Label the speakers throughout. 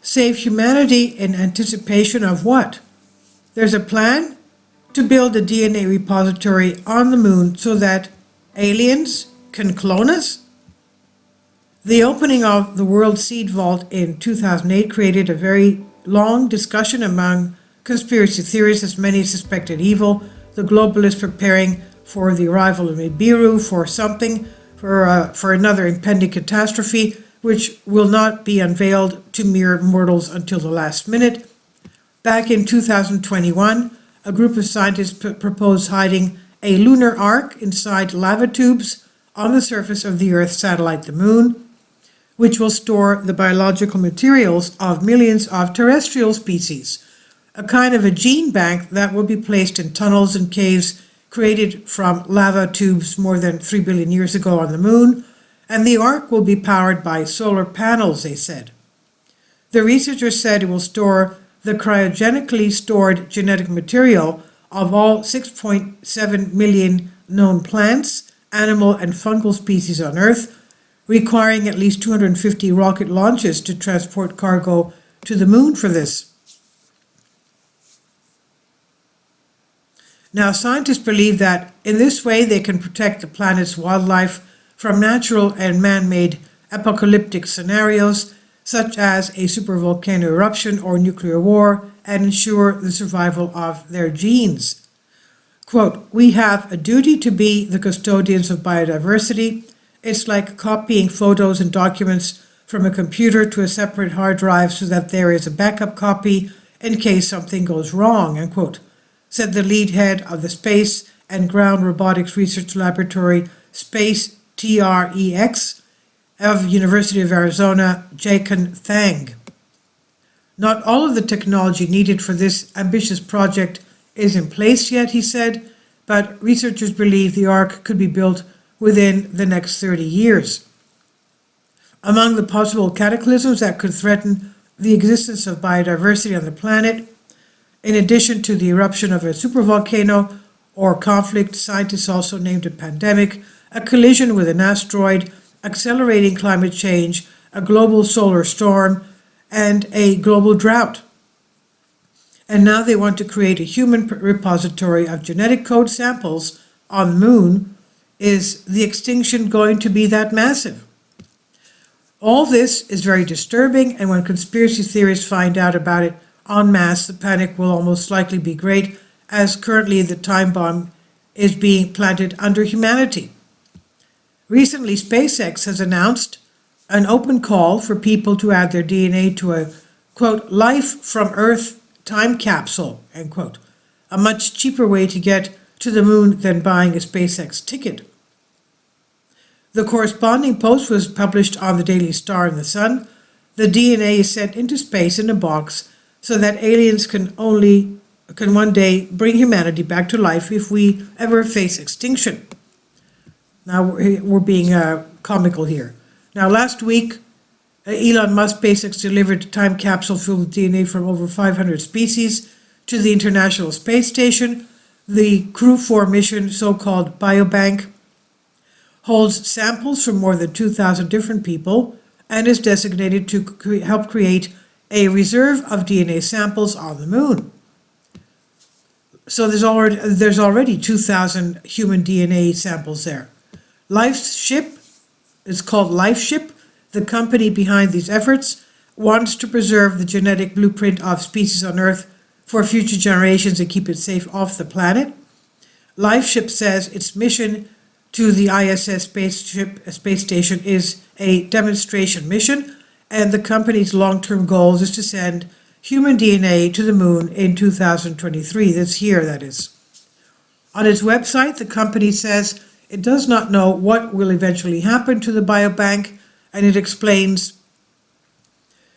Speaker 1: save humanity in anticipation of what? There's a plan to build a DNA repository on the moon so that aliens can clone us? The opening of the World Seed Vault in 2008 created a very long discussion among conspiracy theorists, as many suspected evil, the globalists preparing for the arrival of Nibiru, for another impending catastrophe, which will not be unveiled to mere mortals until the last minute. Back in 2021, a group of scientists proposed hiding a lunar ark inside lava tubes on the surface of the Earth satellite, the Moon, which will store the biological materials of millions of terrestrial species, a kind of a gene bank that will be placed in tunnels and caves created from lava tubes more than 3 billion years ago on the Moon, and the ark will be powered by solar panels, they said. The researchers said it will store the cryogenically stored genetic material of all 6.7 million known plants, animal, and fungal species on Earth, requiring at least 250 rocket launches to transport cargo to the Moon for this. Now, scientists believe that in this way they can protect the planet's wildlife from natural and man-made apocalyptic scenarios, such as a supervolcano eruption or nuclear war, and ensure the survival of their genes. Quote, "We have a duty to be the custodians of biodiversity. It's like copying photos and documents from a computer to a separate hard drive so that there is a backup copy in case something goes wrong," unquote, said the lead head of the Space and Ground Robotics Research Laboratory, Space TREX, of University of Arizona, Jaken Thang. Not all of the technology needed for this ambitious project is in place yet, he said, but researchers believe the ark could be built within the next 30 years. Among the possible cataclysms that could threaten the existence of biodiversity on the planet, in addition to the eruption of a supervolcano or conflict, scientists also named a pandemic, a collision with an asteroid, accelerating climate change, a global solar storm, and a global drought. And now they want to create a human repository of genetic code samples on the Moon. Is the extinction going to be that massive? All this is very disturbing, and when conspiracy theorists find out about it en masse, the panic will almost likely be great, as currently the time bomb is being planted under humanity. Recently, SpaceX has announced an open call for people to add their DNA to a, quote, life from Earth time capsule, end quote, a much cheaper way to get to the Moon than buying a SpaceX ticket. The corresponding post was published on the Daily Star and the Sun. The DNA is sent into space in a box so that aliens can one day bring humanity back to life if we ever face extinction. Now we're being comical here. Now last week, Elon Musk SpaceX delivered a time capsule filled with DNA from over 500 species to the International Space Station. The Crew 4 mission, so-called biobank, holds samples from more than 2,000 different people and is designated to help create a reserve of DNA samples on the Moon. So there's already 2,000 human DNA samples there. LifeShip, it's called LifeShip. The company behind these efforts wants to preserve the genetic blueprint of species on Earth for future generations and keep it safe off the planet. LifeShip says its mission to the ISS space station is a demonstration mission, and the company's long-term goal is to send human DNA to the Moon in 2023, this year that is. On its website, the company says it does not know what will eventually happen to the biobank, and it explains,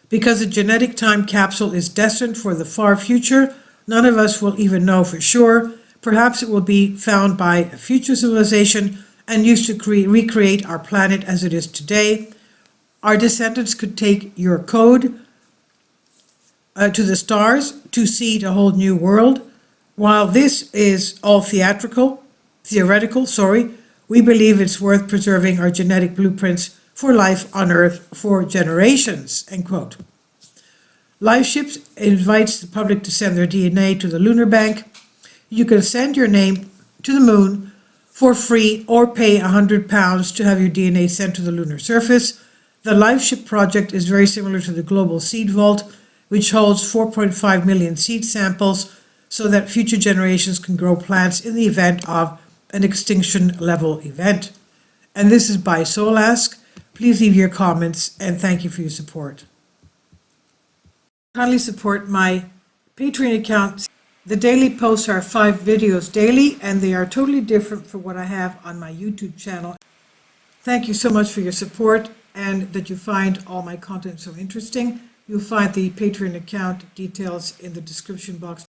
Speaker 1: because the genetic time capsule is destined for the far future, none of us will even know for sure. Perhaps it will be found by a future civilization and used to recreate our planet as it is today. Our descendants could take your code to the stars to seed a whole new world. While this is all theoretical, we believe it's worth preserving our genetic blueprints for life on Earth for generations, end quote. LifeShips invites the public to send their DNA to the lunar bank. You can send your name to the moon for free or pay £100 to have your DNA sent to the lunar surface. The LifeShip project is very similar to the Global Seed Vault, which holds 4.5 million seed samples so that future generations can grow plants in the event of an extinction level event. And this is by Solask. Please leave your comments and thank you for your support. Kindly support my Patreon account. The daily posts are 5 videos daily and they are totally different from what I have on my YouTube channel. Thank you so much for your support and that you find all my content so interesting. You'll find the Patreon account details in the description box.